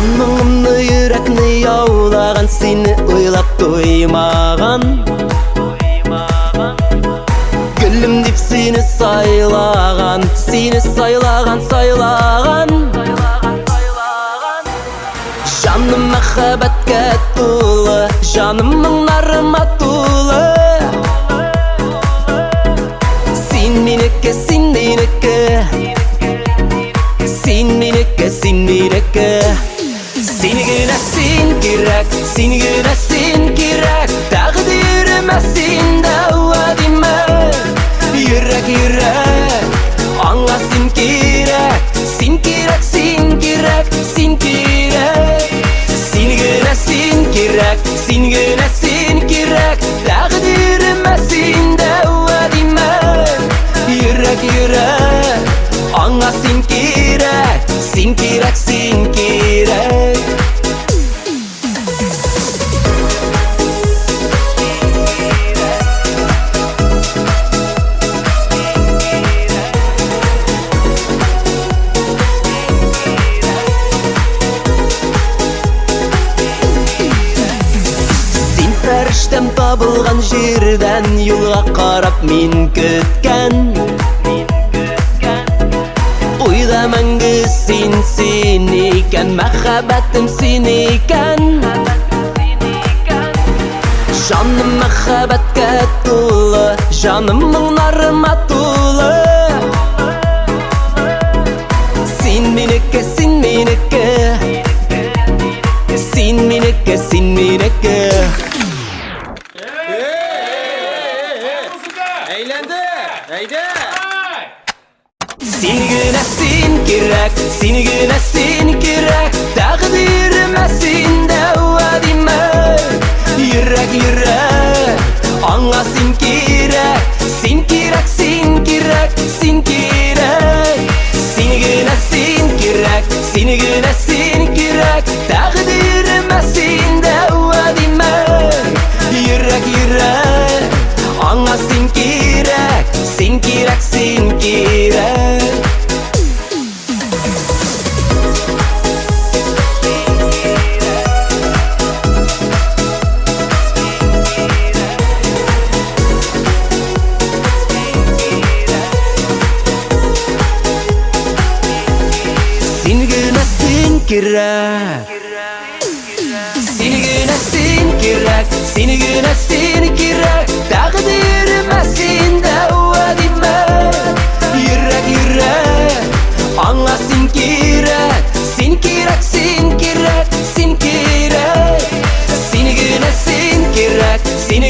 Жаныңымны yürekni яулаған, сені ойлап тоймаған. Гүлім деп сені сайлаған, сені сайлаған. Жаным махаббатқа толы, жанымның нарыма толы. Сен менікі, сен менікі, сен менікі, сен менікі. Сені гүнә сен керек, сені гүнә сен керек. Тағдырыма сен дауа деймі. Йөрәк, йөрәк, аңа сен керек. Сен керек, сен керек, сен керек. Сені гүнә сен керек, сені гүнә сен керек. Тағдырыма сен дауа деймі. Йөрәк, йөрәк, аңа сен керек. Сен керек, сен керек. Фәрештәм табылған жерден, юлға қарап мен көткен. Ойда мәңгі сен екен, махаббатым сен екен. Жаным махаббатқа толы, жанымның нарыма толы. Сен менікі, сен менікі, сен менікі, сен менікі. Eğlendi. Haydi. Seni gönə sen керек, seni gönə sen керек. Taqdirime sen dava deyme. Yürek, yürek, аңа sen керек. Sen керек, sen керек, sen керек. Seni gönə sen керек, seni gönə sen керек. Taqdirime sen dava deyme. Yürek, yürek, аңа sen керек, sen керек, sen керек. Seni gönə sen керек, seni gönə sen керек, seni gönə sen керек. Taqdirime sen dava deyme. Yürek, yürek, аңа sen керек. Sen керек, sen керек, sen керек. Seni gönə sen керек, seni